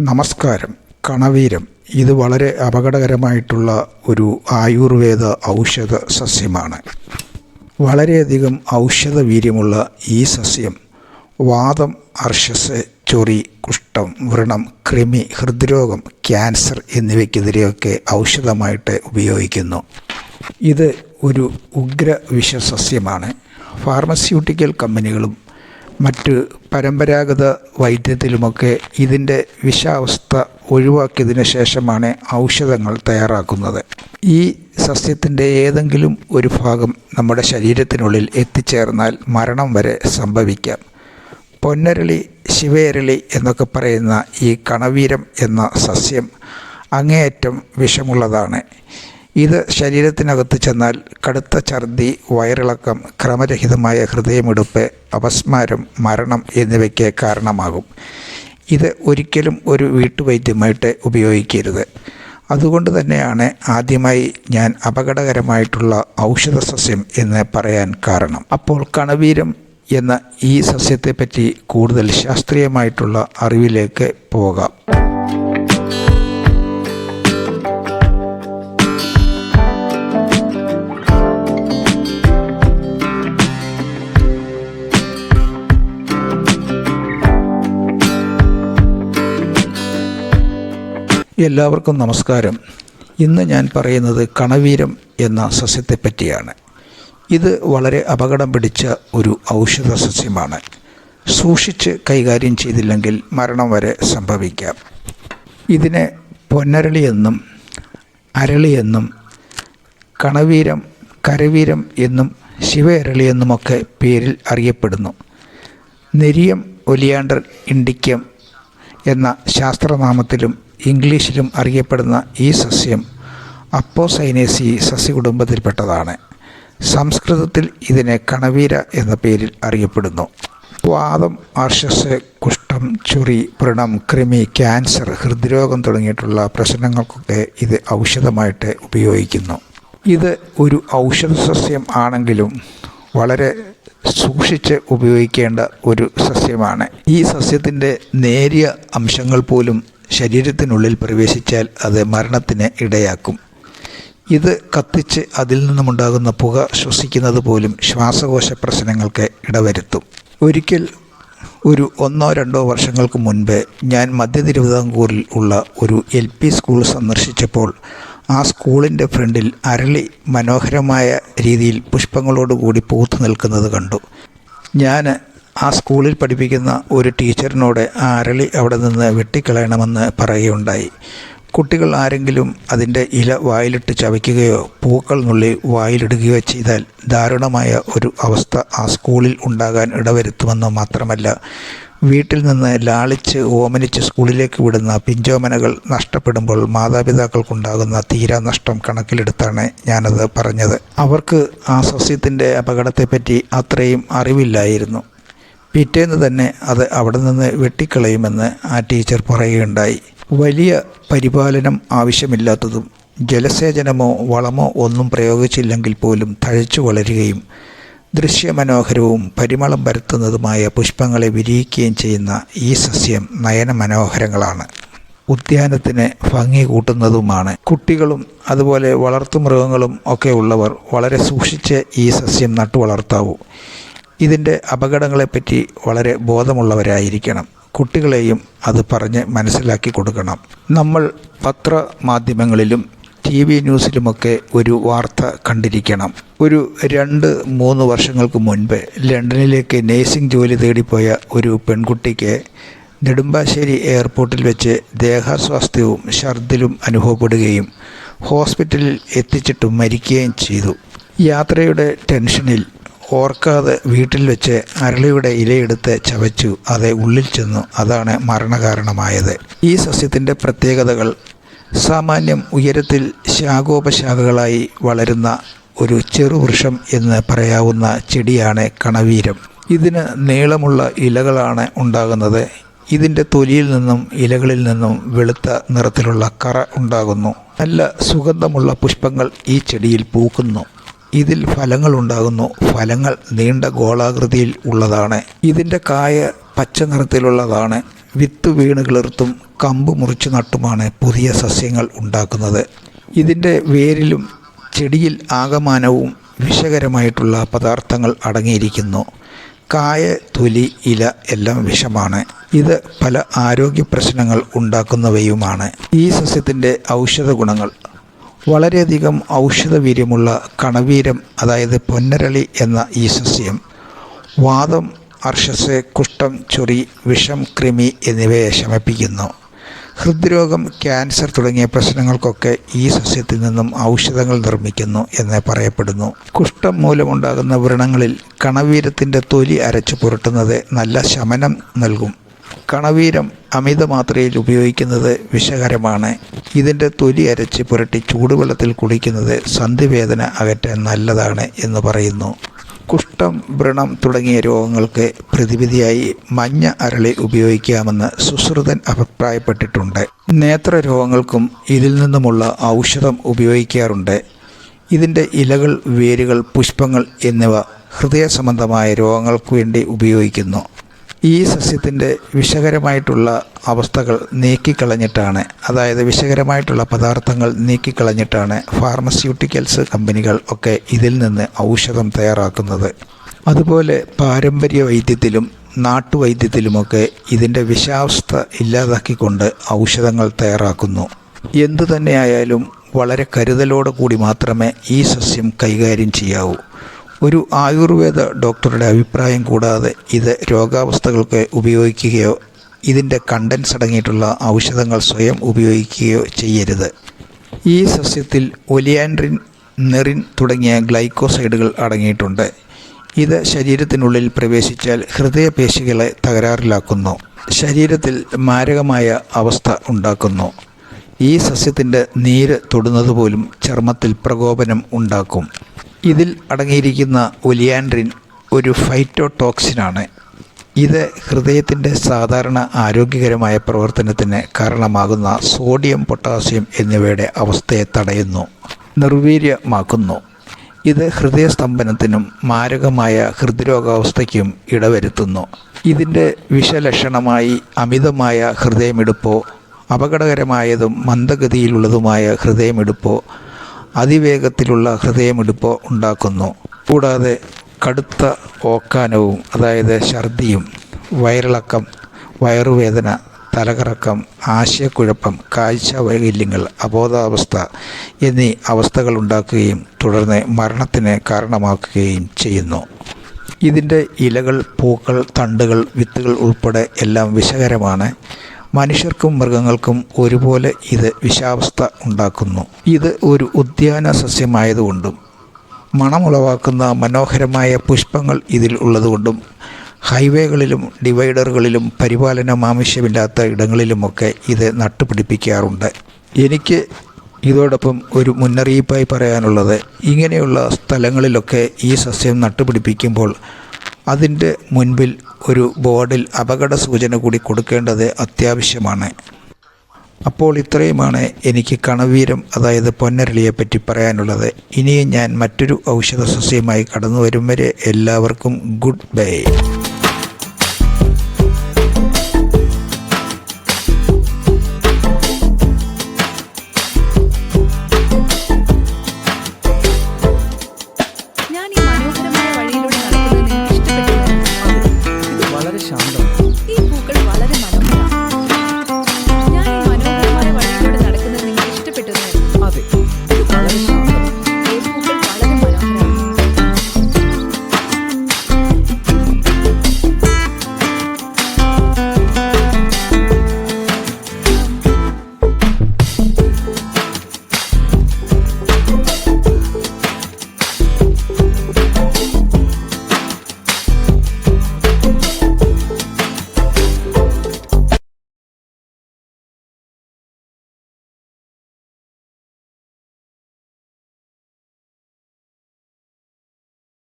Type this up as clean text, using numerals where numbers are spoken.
നമസ്കാരം. കണവീരം ഇത് വളരെ അപകടകരമായിട്ടുള്ള ഒരു ആയുർവേദ ഔഷധ സസ്യമാണ്. വളരെയധികം ഔഷധ വീര്യമുള്ള ഈ സസ്യം വാതം, അർശസ്, ചൊറി, കുഷ്ഠം, വ്രണം, കൃമി, ഹൃദ്രോഗം, ക്യാൻസർ എന്നിവയ്ക്കെതിരെയൊക്കെ ഔഷധമായിട്ട് ഉപയോഗിക്കുന്നു. ഇത് ഒരു ഉഗ്ര വിഷസസ്യമാണ്. ഫാർമസ്യൂട്ടിക്കൽ കമ്പനികളും മറ്റ് പരമ്പരാഗത വൈദ്യത്തിലുമൊക്കെ ഇതിൻ്റെ വിഷാവസ്ഥ ഒഴിവാക്കിയതിന് ശേഷമാണ് ഔഷധങ്ങൾ തയ്യാറാക്കുന്നത്. ഈ സസ്യത്തിൻ്റെ ഏതെങ്കിലും ഒരു ഭാഗം നമ്മുടെ ശരീരത്തിനുള്ളിൽ എത്തിച്ചേർന്നാൽ മരണം വരെ സംഭവിക്കാം. പൊന്നരളി, ശിവയരളി എന്നൊക്കെ പറയുന്ന ഈ കണവീരം എന്ന സസ്യം അങ്ങേയറ്റം വിഷമുള്ളതാണ്. ഇത് ശരീരത്തിനകത്ത് ചെന്നാൽ കടുത്ത ഛർദി, വയറിളക്കം, ക്രമരഹിതമായ ഹൃദയമിടിപ്പ്, അപസ്മാരം, മരണം എന്നിവയ്ക്ക് കാരണമാകും. ഇത് ഒരിക്കലും ഒരു വീട്ടുവൈദ്യമായിട്ട് ഉപയോഗിക്കരുത്. അതുകൊണ്ട് തന്നെയാണ് ആദ്യമായി ഞാൻ അപകടകരമായിട്ടുള്ള ഔഷധ സസ്യം എന്ന് പറയാൻ കാരണം. അപ്പോൾ കണവീരം എന്ന ഈ സസ്യത്തെപ്പറ്റി കൂടുതൽ ശാസ്ത്രീയമായിട്ടുള്ള അറിവിലേക്ക് പോകാം. എല്ലാവർക്കും നമസ്കാരം. ഇന്ന് ഞാൻ പറയുന്നത് കണവീരം എന്ന സസ്യത്തെപ്പറ്റിയാണ്. ഇത് വളരെ അപകടം പിടിച്ച ഒരു ഔഷധ സസ്യമാണ്. സൂക്ഷിച്ച് കൈകാര്യം ചെയ്തില്ലെങ്കിൽ മരണം വരെ സംഭവിക്കാം. ഇതിനെ പൊന്നരളി എന്നും അരളി എന്നും കണവീരം, കരവീരം എന്നും ശിവയരളി എന്നുമൊക്കെ പേരിൽ അറിയപ്പെടുന്നു. നെരിയം ഒലിയാണ്ടർ ഇൻഡിക്കം എന്ന ശാസ്ത്രനാമത്തിലും ഇംഗ്ലീഷിലും അറിയപ്പെടുന്ന ഈ സസ്യം അപ്പോസൈനേസി സസ്യകുടുംബത്തിൽപ്പെട്ടതാണ്. സംസ്കൃതത്തിൽ ഇതിനെ കണവീര എന്ന പേരിൽ അറിയപ്പെടുന്നു. വാതം, അർശസ്, കുഷ്ഠം, ചൊറി, വ്രണം, കൃമി, ക്യാൻസർ, ഹൃദ്രോഗം തുടങ്ങിയിട്ടുള്ള പ്രശ്നങ്ങൾക്കൊക്കെ ഇത് ഔഷധമായിട്ട് ഉപയോഗിക്കുന്നു. ഇത് ഒരു ഔഷധ സസ്യം ആണെങ്കിലും വളരെ സൂക്ഷിച്ച് ഉപയോഗിക്കേണ്ട ഒരു സസ്യമാണ്. ഈ സസ്യത്തിൻ്റെ നേരിയ അംശങ്ങൾ പോലും ശരീരത്തിനുള്ളിൽ പ്രവേശിച്ചാൽ അത് മരണത്തിന് ഇടയാക്കും. ഇത് കത്തിച്ച് അതിൽ നിന്നുമുണ്ടാകുന്ന പുക ശ്വസിക്കുന്നത് പോലും ശ്വാസകോശ പ്രശ്നങ്ങൾക്ക് ഇടവരുത്തും. ഒരിക്കൽ ഒരു 1-2 വർഷങ്ങൾക്ക് മുൻപ് ഞാൻ മധ്യ തിരുവിതാംകൂറിൽ ഉള്ള ഒരു LP സ്കൂൾ സന്ദർശിച്ചപ്പോൾ ആ സ്കൂളിൻ്റെ ഫ്രണ്ടിൽ അരളി മനോഹരമായ രീതിയിൽ പുഷ്പങ്ങളോടുകൂടി പൂത്തു നിൽക്കുന്നത് കണ്ടു. ഞാൻ ആ സ്കൂളിൽ പഠിപ്പിക്കുന്ന ഒരു ടീച്ചറിനോട് ആ അരളി അവിടെ നിന്ന് വെട്ടിക്കളയണമെന്ന് പറയുകയുണ്ടായി. കുട്ടികൾ ആരെങ്കിലും അതിൻ്റെ ഇല വായിലിട്ട് ചവയ്ക്കുകയോ പൂക്കൾ നുള്ളി വായിലിടുകയോ ചെയ്താൽ ദാരുണമായ ഒരു അവസ്ഥ ആ സ്കൂളിൽ ഉണ്ടാകാൻ ഇടവരുത്തുമെന്ന് മാത്രമല്ല, വീട്ടിൽ നിന്ന് ലാളിച്ച് ഓമനിച്ച് സ്കൂളിലേക്ക് വിടുന്ന പിഞ്ചോമനകൾ നഷ്ടപ്പെടുമ്പോൾ മാതാപിതാക്കൾക്കുണ്ടാകുന്ന തീരാനഷ്ടം കണക്കിലെടുത്താണ് ഞാനത് പറഞ്ഞത്. അവർക്ക് ആ സസ്യത്തിൻ്റെ അപകടത്തെപ്പറ്റി അത്രയും അറിവില്ലായിരുന്നു. പിറ്റേന്ന് തന്നെ അത് അവിടെ നിന്ന് വെട്ടിക്കളയുമെന്ന് ആ ടീച്ചർ പറയുകയുണ്ടായി. വലിയ പരിപാലനം ആവശ്യമില്ലാത്തതും ജലസേചനമോ വളമോ ഒന്നും പ്രയോഗിച്ചില്ലെങ്കിൽ പോലും തഴച്ചു വളരുകയും ദൃശ്യമനോഹരവും പരിമളം പരത്തുന്നതുമായ പുഷ്പങ്ങളെ വിരിയിക്കുകയും ചെയ്യുന്ന ഈ സസ്യം നയനമനോഹരങ്ങളാണ്. ഉദ്യാനത്തിന് ഭംഗി കൂട്ടുന്നതുമാണ്. കുട്ടികളും അതുപോലെ വളർത്തുമൃഗങ്ങളും ഒക്കെ ഉള്ളവർ വളരെ സൂക്ഷിച്ച് ഈ സസ്യം നട്ടു വളർത്താവൂ. ഇതിൻ്റെ അപകടങ്ങളെപ്പറ്റി വളരെ ബോധമുള്ളവരായിരിക്കണം. കുട്ടികളെയും അത് പറഞ്ഞ് മനസ്സിലാക്കി കൊടുക്കണം. നമ്മൾ പത്രമാധ്യമങ്ങളിലും TV ന്യൂസിലുമൊക്കെ ഒരു വാർത്ത കണ്ടിരിക്കണം. ഒരു 2-3 വർഷങ്ങൾക്ക് മുൻപ് ലണ്ടനിലേക്ക് നേഴ്സിംഗ് ജോലി തേടിപ്പോയ ഒരു പെൺകുട്ടിക്ക് നെടുമ്പാശ്ശേരി എയർപോർട്ടിൽ വെച്ച് ദേഹാസ്വാസ്ഥ്യവും ഛർദിലും അനുഭവപ്പെടുകയും ഹോസ്പിറ്റലിൽ എത്തിച്ചിട്ട് മരിക്കുകയും ചെയ്തു. യാത്രയുടെ ടെൻഷനിൽ ഓർക്കാതെ വീട്ടിൽ വെച്ച് അരളിയുടെ ഇലയെടുത്ത് ചവച്ചു അത് ഉള്ളിൽ ചെന്നു. അതാണ് മരണകാരണമായത്. ഈ സസ്യത്തിൻ്റെ പ്രത്യേകതകൾ: സാമാന്യം ഉയരത്തിൽ ശാഖോപശാഖകളായി വളരുന്ന ഒരു ചെറുവൃക്ഷം എന്ന് പറയാവുന്ന ചെടിയാണ് കണവീരം. ഇതിന് നീളമുള്ള ഇലകളാണ് ഉണ്ടാകുന്നത്. ഇതിൻ്റെ തൊലിയിൽ നിന്നും ഇലകളിൽ നിന്നും വെളുത്ത നിറത്തിലുള്ള കറ ഉണ്ടാകുന്നു. നല്ല സുഗന്ധമുള്ള പുഷ്പങ്ങൾ ഈ ചെടിയിൽ പൂക്കുന്നു. ഇതിൽ ഫലങ്ങൾ ഉണ്ടാകുന്നു. ഫലങ്ങൾ നീണ്ട ഗോളാകൃതിയിൽ ഉള്ളതാണ്. ഇതിൻ്റെ കായ പച്ച നിറത്തിലുള്ളതാണ്. വിത്ത് വീണ് കിളിർത്തും കമ്പ് മുറിച്ചു നട്ടുമാണ് പുതിയ സസ്യങ്ങൾ ഉണ്ടാക്കുന്നത്. ഇതിൻ്റെ വേരിലും ചെടിയിൽ ആകമാനവും വിഷകരമായിട്ടുള്ള പദാർത്ഥങ്ങൾ അടങ്ങിയിരിക്കുന്നു. കായ, തൊലി, ഇല എല്ലാം വിഷമാണ്. ഇത് പല ആരോഗ്യ പ്രശ്നങ്ങൾ ഉണ്ടാക്കുന്നവയുമാണ്. ഈ സസ്യത്തിൻ്റെ ഔഷധ ഗുണങ്ങൾ: വളരെയധികം ഔഷധവീര്യമുള്ള കണവീരം അതായത് പൊന്നരളി എന്ന ഈ സസ്യം വാതം, അർശസ്, കുഷ്ഠം, ചൊറി, വിഷം, കൃമി എന്നിവയെ ശമിപ്പിക്കുന്നു. ഹൃദ്രോഗം, ക്യാൻസർ തുടങ്ങിയ പ്രശ്നങ്ങൾക്കൊക്കെ ഈ സസ്യത്തിൽ നിന്നും ഔഷധങ്ങൾ നിർമ്മിക്കുന്നു എന്ന് പറയപ്പെടുന്നു. കുഷ്ഠം മൂലമുണ്ടാകുന്ന വ്രണങ്ങളിൽ കണവീരത്തിൻ്റെ തൊലി അരച്ചു പുരട്ടുന്നത് നല്ല ശമനം നൽകും. കണവീരം അമിതമാത്രയിൽ ഉപയോഗിക്കുന്നത് വിഷകരമാണ്. ഇതിൻ്റെ തൊലി അരച്ച് പുരട്ടി ചൂടുവെള്ളത്തിൽ കുളിക്കുന്നത് സന്ധിവേദന അകറ്റാൻ നല്ലതാണ് എന്ന് പറയുന്നു. കുഷ്ഠം, വ്രണം തുടങ്ങിയ രോഗങ്ങൾക്ക് പ്രതിവിധിയായി മഞ്ഞ അരളി ഉപയോഗിക്കാമെന്ന് സുശ്രുതൻ അഭിപ്രായപ്പെട്ടിട്ടുണ്ട്. നേത്രരോഗങ്ങൾക്കും ഇതിൽ നിന്നുമുള്ള ഔഷധം ഉപയോഗിക്കാറുണ്ട്. ഇതിൻ്റെ ഇലകൾ, വേരുകൾ, പുഷ്പങ്ങൾ എന്നിവ ഹൃദയ സംബന്ധമായ രോഗങ്ങൾക്ക് വേണ്ടി ഉപയോഗിക്കുന്നു. ഈ സസ്യത്തിൻ്റെ വിഷകരമായിട്ടുള്ള അവസ്ഥകൾ നീക്കിക്കളഞ്ഞിട്ടാണ്, അതായത് വിഷകരമായിട്ടുള്ള പദാർത്ഥങ്ങൾ നീക്കിക്കളഞ്ഞിട്ടാണ് ഫാർമസ്യൂട്ടിക്കൽസ് കമ്പനികൾ ഒക്കെ ഇതിൽ നിന്ന് ഔഷധം തയ്യാറാക്കുന്നത്. അതുപോലെ പാരമ്പര്യ വൈദ്യത്തിലും നാട്ടുവൈദ്യത്തിലുമൊക്കെ ഇതിൻ്റെ വിഷാവസ്ഥ ഇല്ലാതാക്കിക്കൊണ്ട് ഔഷധങ്ങൾ തയ്യാറാക്കുന്നു. എന്തു തന്നെയായാലും വളരെ കരുതലോടു കൂടി മാത്രമേ ഈ സസ്യം കൈകാര്യം ചെയ്യാവൂ. ഒരു ആയുർവേദ ഡോക്ടറുടെ അഭിപ്രായം കൂടാതെ ഇത് രോഗാവസ്ഥകൾക്ക് ഉപയോഗിക്കുകയോ ഇതിൻ്റെ കണ്ടൻസ് അടങ്ങിയിട്ടുള്ള ഔഷധങ്ങൾ സ്വയം ഉപയോഗിക്കുകയോ ചെയ്യരുത്. ഈ സസ്യത്തിൽ ഒലിയാൻഡ്രിൻ, നെറിൻ തുടങ്ങിയ ഗ്ലൈക്കോസൈഡുകൾ അടങ്ങിയിട്ടുണ്ട്. ഇത് ശരീരത്തിനുള്ളിൽ പ്രവേശിച്ചാൽ ഹൃദയപേശികളെ തകരാറിലാക്കുന്നു, ശരീരത്തിൽ മാരകമായ അവസ്ഥ ഉണ്ടാക്കുന്നു. ഈ സസ്യത്തിൻ്റെ നീര് തൊടുന്നതുപോലും ചർമ്മത്തിൽ പ്രകോപനം ഉണ്ടാക്കും. ഇതിൽ അടങ്ങിയിരിക്കുന്ന ഒലിയാൻഡ്രിൻ ഒരു ഫൈറ്റോടോക്സിനാണ്. ഇത് ഹൃദയത്തിൻ്റെ സാധാരണ ആരോഗ്യകരമായ പ്രവർത്തനത്തിന് കാരണമാകുന്ന സോഡിയം, പൊട്ടാസ്യം എന്നിവയുടെ അവസ്ഥയെ തടയുന്നു, നിർവീര്യമാക്കുന്നു. ഇത് ഹൃദയസ്തംഭനത്തിനും മാരകമായ ഹൃദ്രോഗാവസ്ഥയ്ക്കും ഇടവരുത്തുന്നു. ഇതിൻ്റെ വിഷലക്ഷണമായി അമിതമായ ഹൃദയമിടിപ്പോ, അപകടകരമായതും മന്ദഗതിയിലുള്ളതുമായ ഹൃദയമിടിപ്പോ, അതിവേഗത്തിലുള്ള ഹൃദയമിടിപ്പോ ഉണ്ടാക്കുന്നു. കൂടാതെ കടുത്ത ഓക്കാനവും അതായത് ഛർദിയും, വയറിളക്കം, വയറുവേദന, തലകറക്കം, ആശയക്കുഴപ്പം, കാഴ്ച വൈകല്യങ്ങൾ, അബോധാവസ്ഥ എന്നീ അവസ്ഥകൾ ഉണ്ടാക്കുകയും തുടർന്ന് മരണത്തിന് കാരണമാക്കുകയും ചെയ്യുന്നു. ഇതിൻ്റെ ഇലകൾ, പൂക്കൾ, തണ്ടുകൾ, വിത്തുകൾ ഉൾപ്പെടെ എല്ലാം വിഷകരമാണ്. മനുഷ്യർക്കും മൃഗങ്ങൾക്കും ഒരുപോലെ ഇത് വിഷാവസ്ഥ ഉണ്ടാക്കുന്നു. ഇത് ഒരു ഉദ്യാന സസ്യമായതുകൊണ്ടും മണമുളവാക്കുന്ന മനോഹരമായ പുഷ്പങ്ങൾ ഇതിൽ ഉള്ളതുകൊണ്ടും ഹൈവേകളിലും ഡിവൈഡറുകളിലും പരിപാലനം ആവശ്യമില്ലാത്ത ഇടങ്ങളിലുമൊക്കെ ഇത് നട്ടുപിടിപ്പിക്കാറുണ്ട്. എനിക്ക് ഇതോടൊപ്പം ഒരു മുന്നറിയിപ്പായി പറയാനുള്ളത്, ഇങ്ങനെയുള്ള സ്ഥലങ്ങളിലൊക്കെ ഈ സസ്യം നട്ടുപിടിപ്പിക്കുമ്പോൾ അതിൻ്റെ മുൻപിൽ ഒരു ബോർഡിൽ അപകട സൂചന കൂടി കൊടുക്കേണ്ടത് അത്യാവശ്യമാണ്. അപ്പോൾ ഇത്രയുമാണ് എനിക്ക് കണവീരം അതായത് പൊന്നരളിയെപ്പറ്റി പറയാനുള്ളത്. ഇനിയും ഞാൻ മറ്റൊരു ഔഷധ സസ്യമായി കടന്നു വരും വരെ എല്ലാവർക്കും ഗുഡ് ബൈ.